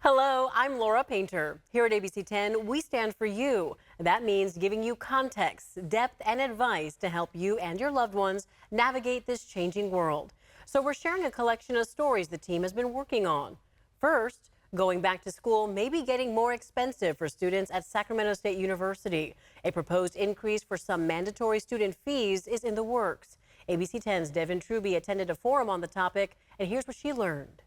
Hello, I'm Laura Painter. Here at ABC10, we stand for you. That means giving you context, depth, and advice to help you and your loved ones navigate this changing world. So we're sharing a collection of stories the team has been working on. First, going back to school may be getting more expensive for students at Sacramento State University. A proposed increase for some mandatory student fees is in the works. ABC10's Devin Truby attended a forum on the topic, and here's what she learned.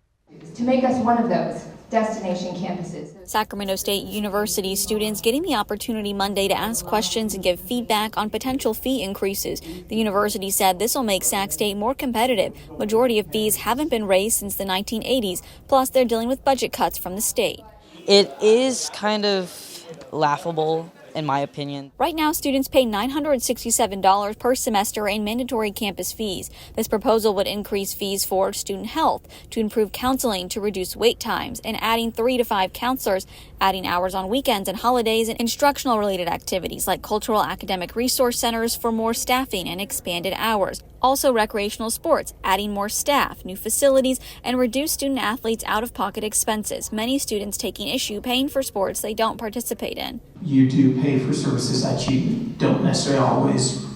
To make us one of those destination campuses. Sacramento State University students getting the opportunity Monday to ask questions and give feedback on potential fee increases. The university said this will make Sac State more competitive. Majority of fees haven't been raised since the 1980s, plus they're dealing with budget cuts from the state. It is kind of laughable, in my opinion. Right now, students pay $967 per semester in mandatory campus fees. This proposal would increase fees for student health, to improve counseling, to reduce wait times, and adding 3 to 5 counselors, adding hours on weekends and holidays, and instructional-related activities like cultural academic resource centers for more staffing and expanded hours. Also recreational sports, adding more staff, new facilities, and reduce student-athletes' out-of-pocket expenses. Many students taking issue paying for sports they don't participate in. You do pay for services that you don't necessarily always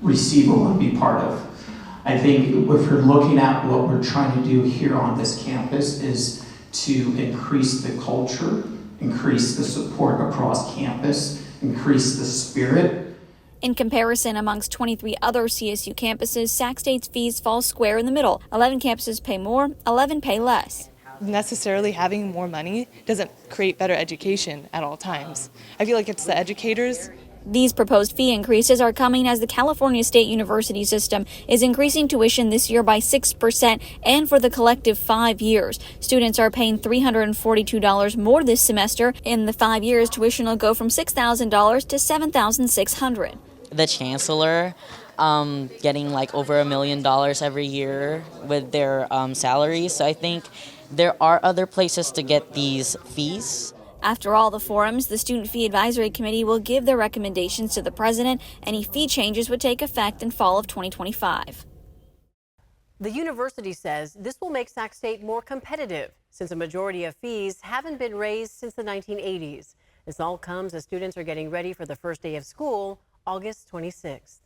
receive or want to be part of. I think if we're looking at what we're trying to do here on this campus is to increase the culture, increase the support across campus, increase the spirit. In comparison, amongst 23 other CSU campuses, Sac State's fees fall square in the middle. 11 campuses pay more, 11 pay less. Necessarily having more money doesn't create better education at all times. I feel like it's the educators. These proposed fee increases are coming as the California State University system is increasing tuition this year by 6% and for the collective 5 years. Students are paying $342 more this semester. In the 5 years, tuition will go from $6,000 to $7,600. The chancellor getting like over $1 million every year with their salaries. So I think there are other places to get these fees. After all the forums, the Student Fee Advisory Committee will give their recommendations to the president. Any fee changes would take effect in fall of 2025. The university says this will make Sac State more competitive since a majority of fees haven't been raised since the 1980s. This all comes as students are getting ready for the first day of school, August 26th.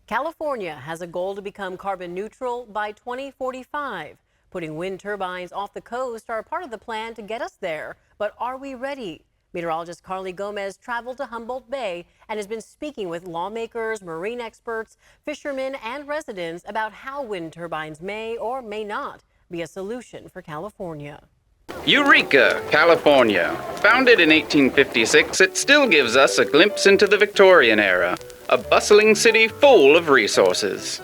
California has a goal to become carbon neutral by 2045. Putting wind turbines off the coast are part of the plan to get us there. But are we ready? Meteorologist Carly Gomez traveled to Humboldt Bay and has been speaking with lawmakers, marine experts, fishermen, and residents about how wind turbines may or may not be a solution for California. Eureka, California. Founded in 1856, it still gives us a glimpse into the Victorian era, a bustling city full of resources.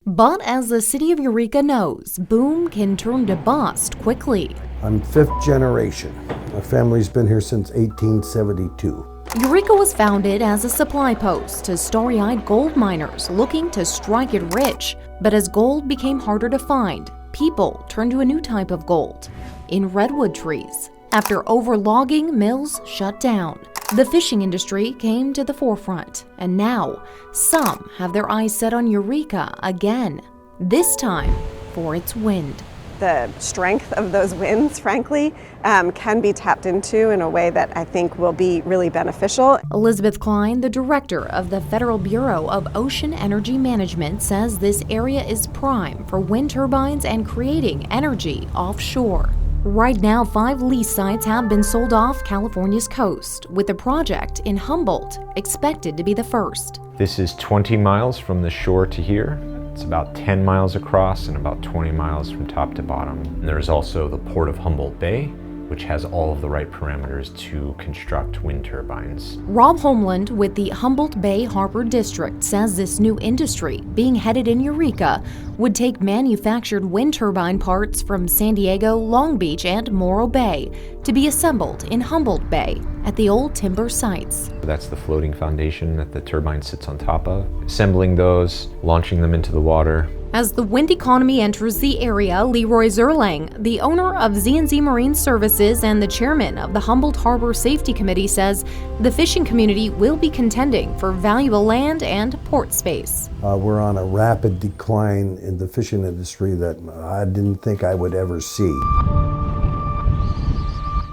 But as the city of Eureka knows, boom can turn to bust quickly. I'm 5th generation. My family's been here since 1872. Eureka was founded as a supply post to starry-eyed gold miners looking to strike it rich. But as gold became harder to find, people turned to a new type of gold, in redwood trees. After overlogging, mills shut down. The fishing industry came to the forefront, and now some have their eyes set on Eureka again, this time for its wind. The strength of those winds, frankly, can be tapped into in a way that I think will be really beneficial. Elizabeth Klein, the director of the Federal Bureau of Ocean Energy Management, says this area is prime for wind turbines and creating energy offshore. Right now, 5 lease sites have been sold off California's coast, with the project in Humboldt expected to be the first. This is 20 miles from the shore to here. It's about 10 miles across and about 20 miles from top to bottom. And there's also the Port of Humboldt Bay, which has all of the right parameters to construct wind turbines. Rob Homeland with the Humboldt Bay Harbor District says this new industry, being headed in Eureka, would take manufactured wind turbine parts from San Diego, Long Beach, and Morro Bay to be assembled in Humboldt Bay at the old timber sites. That's the floating foundation that the turbine sits on top of. Assembling those, launching them into the water. As the wind economy enters the area, Leroy Zerlang, the owner of Z&Z Marine Services and the chairman of the Humboldt Harbor Safety Committee, says the fishing community will be contending for valuable land and port space. We're on a rapid decline in the fishing industry that I didn't think I would ever see.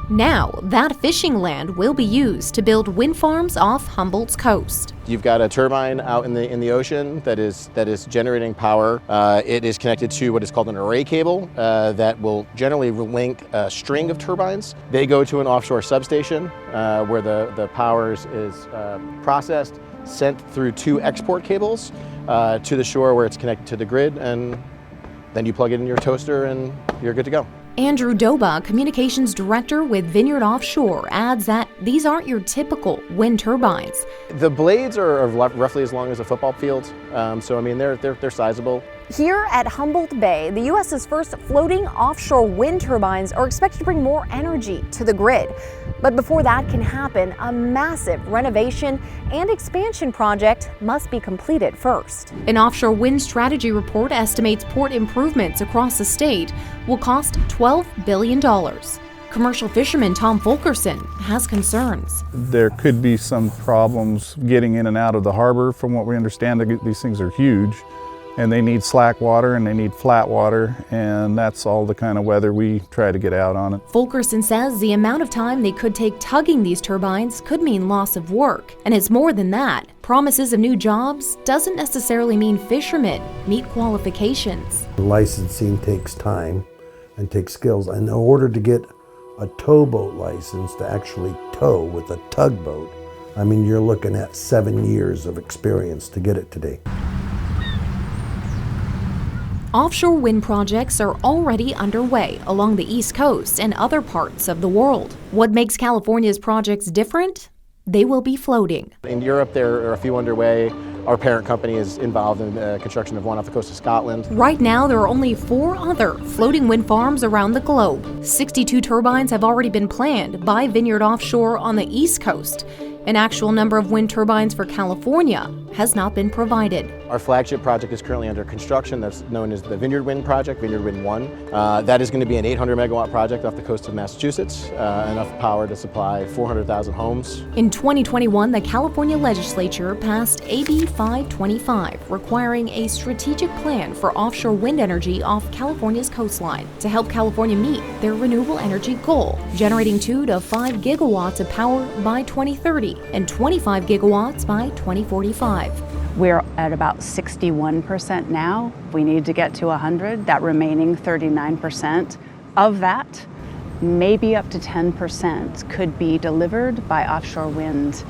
Now, that fishing land will be used to build wind farms off Humboldt's coast. You've got a turbine out in the ocean that is generating power. It is connected to what is called an array cable that will generally link a string of turbines. They go to an offshore substation where the power is processed, sent through 2 export cables to the shore where it's connected to the grid, and then you plug it in your toaster and you're good to go. Andrew Doba, communications director with Vineyard Offshore, adds that these aren't your typical wind turbines. The blades are roughly as long as a football field, so I mean they're sizable. Here at Humboldt Bay, the U.S.'s first floating offshore wind turbines are expected to bring more energy to the grid. But before that can happen, a massive renovation and expansion project must be completed first. An offshore wind strategy report estimates port improvements across the state will cost $12 billion. Commercial fisherman Tom Fulkerson has concerns. There could be some problems getting in and out of the harbor. From what we understand, these things are huge, and they need slack water and they need flat water, and that's all the kind of weather we try to get out on it. Fulkerson says the amount of time they could take tugging these turbines could mean loss of work. And it's more than that. Promises of new jobs doesn't necessarily mean fishermen meet qualifications. Licensing takes time and takes skills. And in order to get a towboat license to actually tow with a tugboat, I mean, you're looking at 7 years of experience to get it today. Offshore wind projects are already underway along the East Coast and other parts of the world. What makes California's projects different? They will be floating. In Europe, there are a few underway. Our parent company is involved in the construction of one off the coast of Scotland. Right now, there are only 4 other floating wind farms around the globe. 62 turbines have already been planned by Vineyard Offshore on the East Coast. An actual number of wind turbines for California has not been provided. Our flagship project is currently under construction. That's known as the Vineyard Wind Project, Vineyard Wind 1. That is going to be an 800 megawatt project off the coast of Massachusetts, enough power to supply 400,000 homes. In 2021, the California legislature passed AB525, requiring a strategic plan for offshore wind energy off California's coastline to help California meet their renewable energy goal, generating 2 to 5 gigawatts of power by 2030 and 25 gigawatts by 2045. We're at about 61% now. We need to get to 100. That remaining 39% of that, maybe up to 10%, could be delivered by offshore wind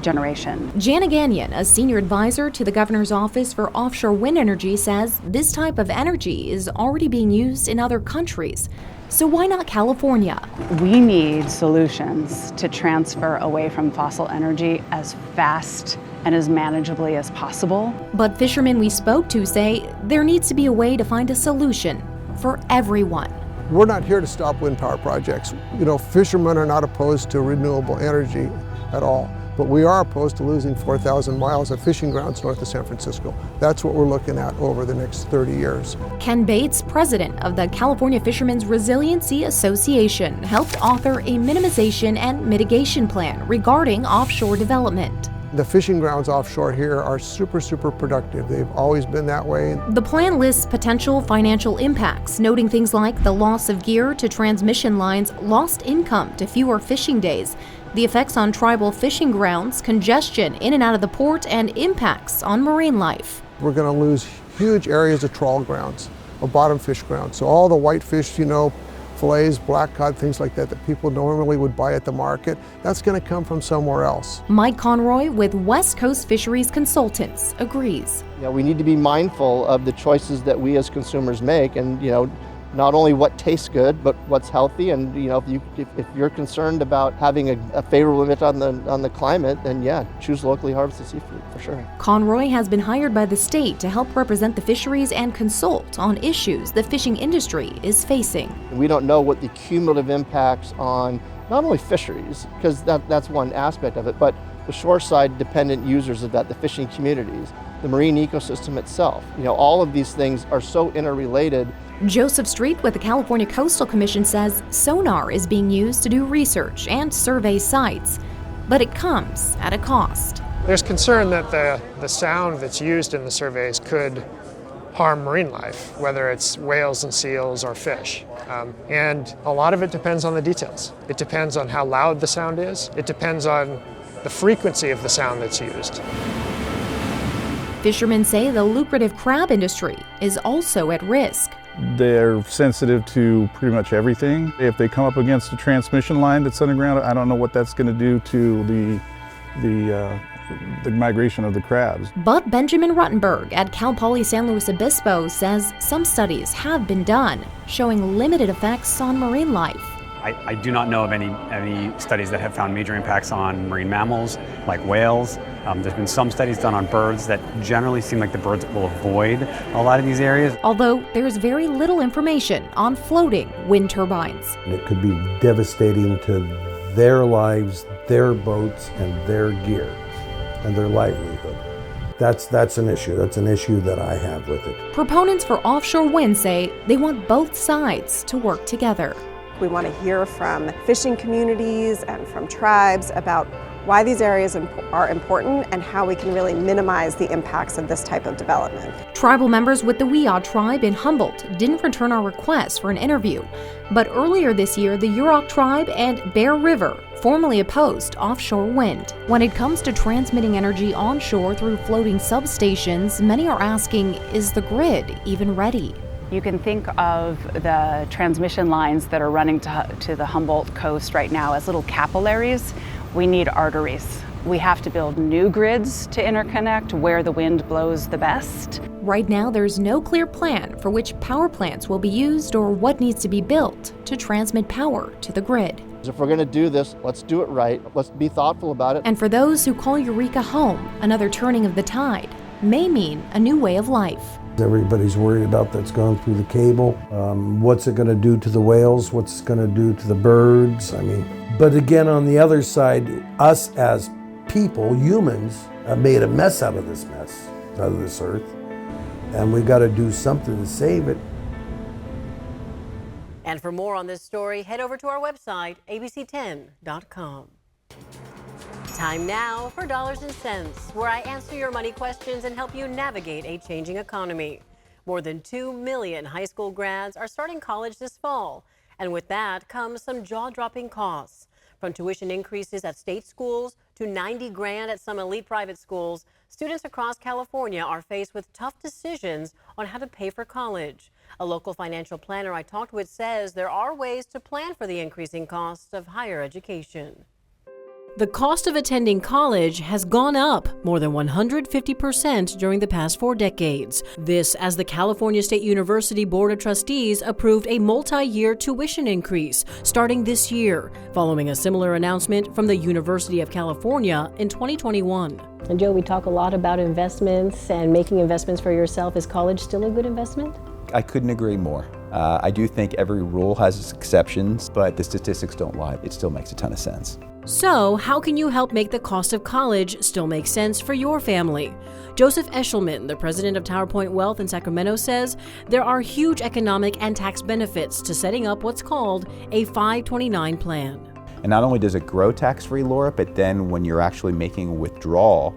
generation. Jana Gagnon, a senior advisor to the governor's office for offshore wind energy, says this type of energy is already being used in other countries. So why not California? We need solutions to transfer away from fossil energy as fast and as manageably as possible. But fishermen we spoke to say there needs to be a way to find a solution for everyone. We're not here to stop wind power projects. You know, fishermen are not opposed to renewable energy at all, but we are opposed to losing 4,000 miles of fishing grounds north of San Francisco. That's what we're looking at over the next 30 years. Ken Bates, president of the California Fishermen's Resiliency Association, helped author a minimization and mitigation plan regarding offshore development. The fishing grounds offshore here are super productive. They've always been that way. The plan lists potential financial impacts, noting things like the loss of gear to transmission lines, lost income to fewer fishing days, the effects on tribal fishing grounds, congestion in and out of the port, and impacts on marine life. We're going to lose huge areas of trawl grounds, of bottom fish grounds. So all the whitefish, you know, fillets, black cod, things like that people normally would buy at the market, that's going to come from somewhere else. Mike Conroy with West Coast Fisheries Consultants agrees. You know, we need to be mindful of the choices that we as consumers make, and you know, not only what tastes good, but what's healthy. And you know, if you're concerned about having a favorable limit on the climate, then yeah, choose locally harvested seafood for sure. Conroy has been hired by the state to help represent the fisheries and consult on issues the fishing industry is facing. We don't know what the cumulative impacts on not only fisheries, because that's one aspect of it, but the shoreside dependent users of that, the fishing communities, the marine ecosystem itself. You know, all of these things are so interrelated. Joseph Street with the California Coastal Commission says sonar is being used to do research and survey sites, but it comes at a cost. There's concern that the sound that's used in the surveys could harm marine life, whether it's whales and seals or fish. And a lot of it depends on the details. It depends on how loud the sound is. It depends on the frequency of the sound that's used. Fishermen say the lucrative crab industry is also at risk. They're sensitive to pretty much everything. If they come up against a transmission line that's underground, I don't know what that's going to do to the migration of the crabs. But Benjamin Ruttenberg at Cal Poly San Luis Obispo says some studies have been done showing limited effects on marine life. I do not know of any studies that have found major impacts on marine mammals like whales. There's been some studies done on birds that generally seem like the birds will avoid a lot of these areas. Although there's very little information on floating wind turbines. It could be devastating to their lives, their boats, and their gear, and their livelihood. That's an issue. That's an issue that I have with it. Proponents for offshore wind say they want both sides to work together. We want to hear from fishing communities and from tribes about why these areas are important and how we can really minimize the impacts of this type of development. Tribal members with the Wiyot tribe in Humboldt didn't return our request for an interview, but earlier this year the Yurok tribe and Bear River formally opposed offshore wind. When it comes to transmitting energy onshore through floating substations, many are asking, is the grid even ready? You can think of the transmission lines that are running to the Humboldt coast right now as little capillaries. We need arteries. We have to build new grids to interconnect where the wind blows the best. Right now, there's no clear plan for which power plants will be used or what needs to be built to transmit power to the grid. If we're going to do this, let's do it right. Let's be thoughtful about it. And for those who call Eureka home, another turning of the tide may mean a new way of life. Everybody's worried about that's gone through the cable. What's it going to do to the whales? What's it going to do to the birds? But again, on the other side, us as people, humans, have made a mess out of this earth, and we got to do something to save it. And for more on this story, head over to our website, ABC10.com. Time now for Dollars and Cents, where I answer your money questions and help you navigate a changing economy. More than 2 million high school grads are starting college this fall, and with that comes some jaw-dropping costs. From tuition increases at state schools to $90 grand at some elite private schools, students across California are faced with tough decisions on how to pay for college. A local financial planner I talked with says there are ways to plan for the increasing costs of higher education. The cost of attending college has gone up more than 150% during the past 4 decades. This as the California State University Board of Trustees approved a multi-year tuition increase starting this year, following a similar announcement from the University of California in 2021. And Joe, we talk a lot about investments and making investments for yourself. Is college still a good investment? I couldn't agree more. I do think every rule has its exceptions, but the statistics don't lie. It still makes a ton of sense. So, how can you help make the cost of college still make sense for your family? Joseph Eshelman, the president of Tower Point Wealth in Sacramento, says there are huge economic and tax benefits to setting up what's called a 529 plan. And not only does it grow tax-free, Laura, but then when you're actually making a withdrawal,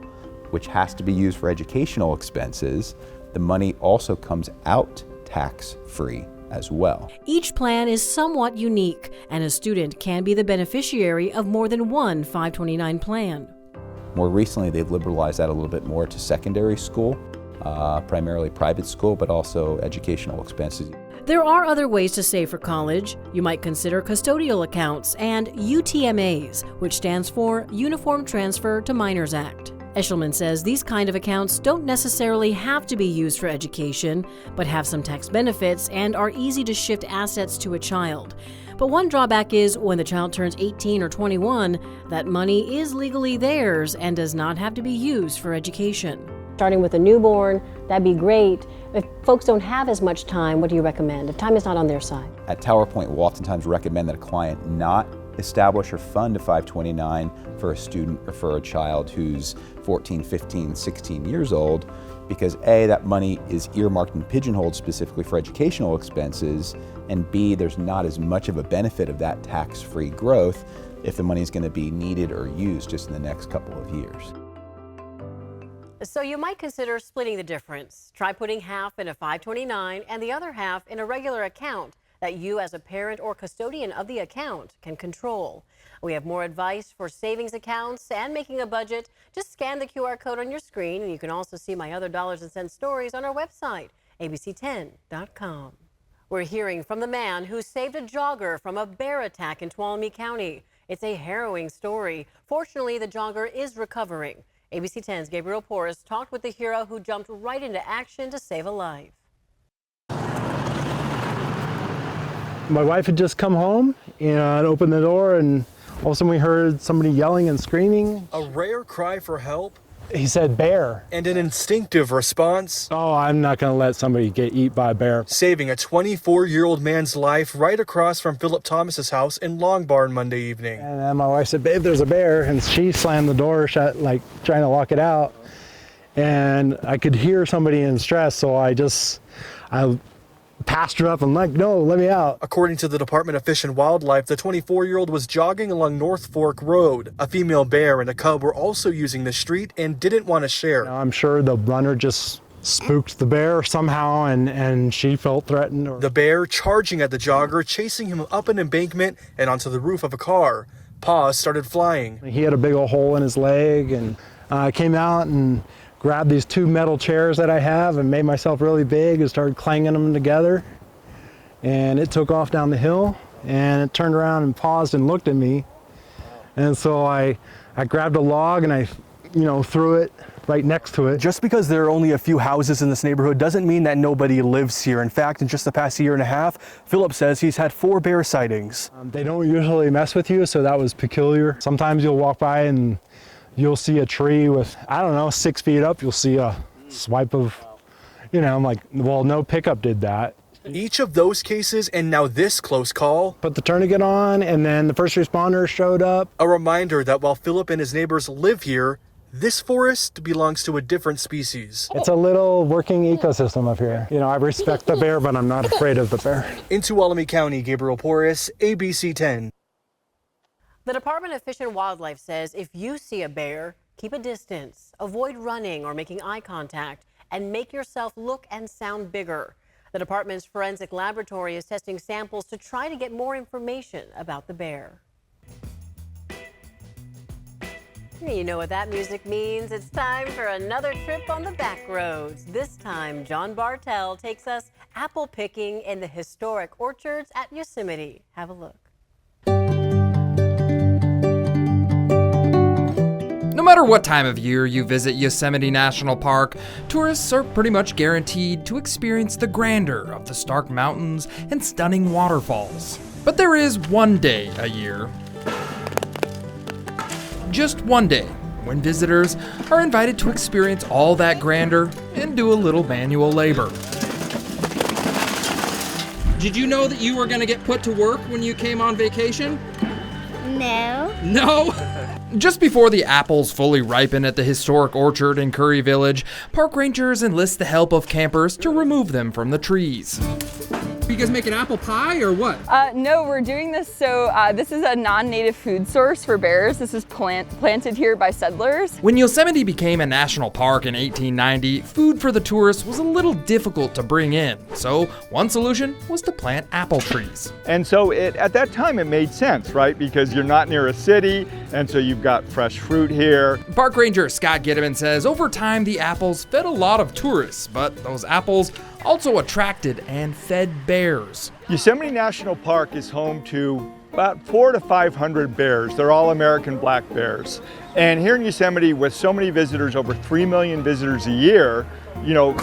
which has to be used for educational expenses, the money also comes out tax-free as well. Each plan is somewhat unique, and a student can be the beneficiary of more than one 529 plan. More recently, they've liberalized that a little bit more to secondary school, primarily private school, but also educational expenses. There are other ways to save for college. You might consider custodial accounts and UTMAs, which stands for Uniform Transfer to Minors Act. Eshelman says these kind of accounts don't necessarily have to be used for education, but have some tax benefits and are easy to shift assets to a child. But one drawback is when the child turns 18 or 21, that money is legally theirs and does not have to be used for education. Starting with a newborn, that'd be great. If folks don't have as much time, what do you recommend if time is not on their side? At Tower Point, we'll oftentimes recommend that a client not establish or fund a 529 for a student or for a child who's 14, 15, 16 years old, because A, that money is earmarked and pigeonholed specifically for educational expenses, and B, there's not as much of a benefit of that tax-free growth if the money is going to be needed or used just in the next couple of years. So you might consider splitting the difference. Try putting half in a 529 and the other half in a regular account that you as a parent or custodian of the account can control. We have more advice for savings accounts and making a budget. Just scan the QR code on your screen, and you can also see my other dollars and cents stories on our website, ABC10.com. We're hearing from the man who saved a jogger from a bear attack in Tuolumne County. It's a harrowing story. Fortunately, the jogger is recovering. ABC 10's Gabriel Porras talked with the hero who jumped right into action to save a life. My wife had just come home and opened the door, and all of a sudden we heard somebody yelling and screaming. A rare cry for help. He said bear. And an instinctive response. Oh, I'm not going to let somebody get eaten by a bear. Saving a 24-year-old man's life right across from Philip Thomas's house in Long Barn Monday evening. And then my wife said, babe, there's a bear. And she slammed the door shut, like trying to lock it out. And I could hear somebody in stress, so I passed her up and like, no, let me out. According to the Department of Fish and Wildlife, the 24-year-old was jogging along North Fork Road. A female bear and a cub were also using the street and didn't want to share. Now, I'm sure the runner just spooked the bear somehow and she felt threatened. The bear charging at the jogger, chasing him up an embankment and onto the roof of a car. Paws started flying. He had a big old hole in his leg, and I came out and grabbed these two metal chairs that I have and made myself really big and started clanging them together. And it took off down the hill, and it turned around and paused and looked at me. And so I grabbed a log and I threw it right next to it. Just because there are only a few houses in this neighborhood doesn't mean that nobody lives here. In fact, in just the past year and a half, Philip says he's had 4 bear sightings. They don't usually mess with you, so that was peculiar. Sometimes you'll walk by and you'll see a tree with, 6 feet up, you'll see a swipe of, I'm like, well, no pickup did that. Each of those cases and now this close call. Put the tourniquet on, and then the first responders showed up. A reminder that while Philip and his neighbors live here, this forest belongs to a different species. It's a little working ecosystem up here. I respect the bear, but I'm not afraid of the bear. In Tuolumne County, Gabriel Porras, ABC 10. The Department of Fish and Wildlife says if you see a bear, keep a distance, avoid running or making eye contact, and make yourself look and sound bigger. The department's forensic laboratory is testing samples to try to get more information about the bear. You know what that music means. It's time for another trip on the back roads. This time, John Bartel takes us apple picking in the historic orchards at Yosemite. Have a look. No matter what time of year you visit Yosemite National Park, tourists are pretty much guaranteed to experience the grandeur of the stark mountains and stunning waterfalls. But there is one day a year, just one day, when visitors are invited to experience all that grandeur and do a little manual labor. Did you know that you were going to get put to work when you came on vacation? No. No? Just before the apples fully ripen at the historic orchard in Curry Village, park rangers enlist the help of campers to remove them from the trees. You guys making apple pie or what? No, we're doing this this is a non-native food source for bears. This is planted here by settlers. When Yosemite became a national park in 1890, food for the tourists was a little difficult to bring in. So one solution was to plant apple trees. And so at that time it made sense, right? Because you're not near a city, and so you've got fresh fruit here. Park ranger Scott Gittiman says over time the apples fed a lot of tourists, but those apples also attracted and fed bears. Yosemite National Park is home to about 400 to 500 bears. They're all American black bears. And here in Yosemite, with so many visitors, over 3 million visitors a year,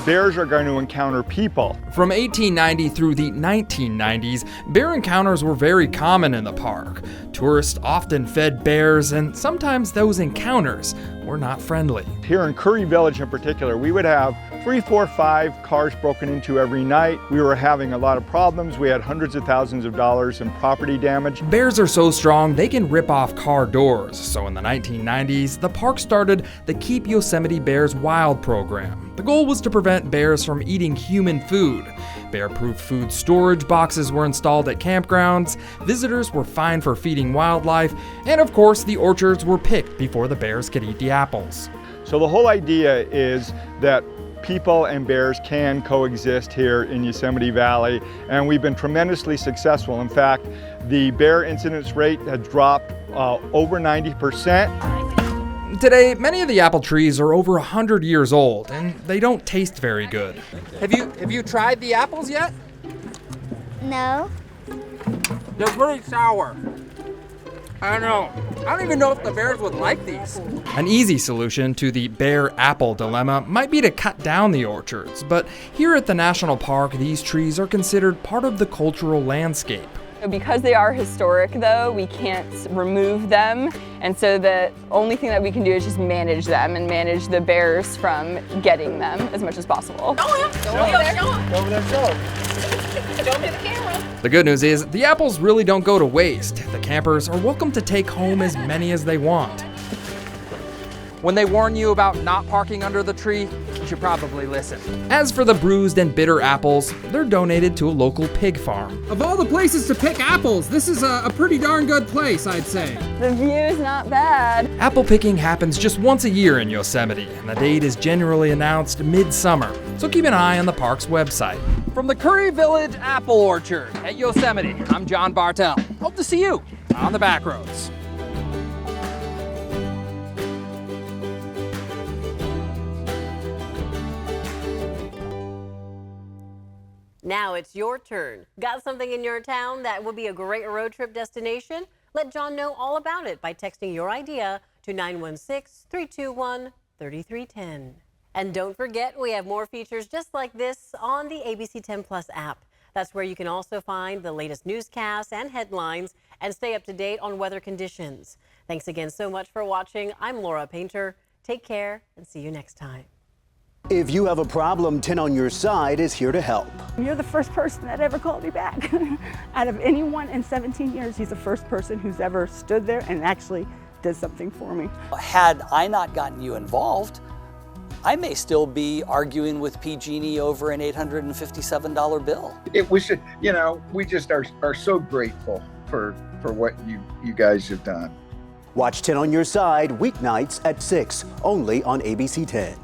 bears are going to encounter people. From 1890 through the 1990s, bear encounters were very common in the park. Tourists often fed bears, and sometimes those encounters were not friendly. Here in Curry Village in particular, we would have 3, 4, 5 cars broken into every night. We were having a lot of problems. We had hundreds of thousands of dollars in property damage. Bears are so strong they can rip off car doors. So in the 1990s, the park started the Keep Yosemite Bears Wild program. The goal was to prevent bears from eating human food. Bear-proof food storage boxes were installed at campgrounds, visitors were fined for feeding wildlife, and of course the orchards were picked before the bears could eat the apples. So the whole idea is that people and bears can coexist here in Yosemite Valley, and we've been tremendously successful. In fact, the bear incidence rate has dropped over 90%. Today, many of the apple trees are over 100 years old, and they don't taste very good. Have you tried the apples yet? No. They're really sour. I don't know. I don't even know if the bears would like these. An easy solution to the bear-apple dilemma might be to cut down the orchards, but here at the national park, these trees are considered part of the cultural landscape. Because they are historic though, we can't remove them, and so the only thing that we can do is just manage them and manage the bears from getting them as much as possible. Go over there, show them. Show them to the camera. The good news is, the apples really don't go to waste. The campers are welcome to take home as many as they want. When they warn you about not parking under the tree, you should probably listen. As for the bruised and bitter apples, they're donated to a local pig farm. Of all the places to pick apples, this is a pretty darn good place, I'd say. The view is not bad. Apple picking happens just once a year in Yosemite, and the date is generally announced mid-summer, so keep an eye on the park's website. From the Curry Village Apple Orchard at Yosemite, I'm John Bartell. Hope to see you on the back roads. Now it's your turn. Got something in your town that will be a great road trip destination? Let John know all about it by texting your idea to 916-321-3310. And don't forget, we have more features just like this on the ABC10 Plus app. That's where you can also find the latest newscasts and headlines and stay up to date on weather conditions. Thanks again so much for watching. I'm Laura Painter. Take care and see you next time. If you have a problem, 10 on Your Side is here to help. You're the first person that ever called me back. Out of anyone in 17 years, he's the first person who's ever stood there and actually did something for me. Had I not gotten you involved, I may still be arguing with PG&E over an $857 bill. It was, you know, we just are so grateful for what you guys have done. Watch 10 on Your Side weeknights at 6, only on ABC 10.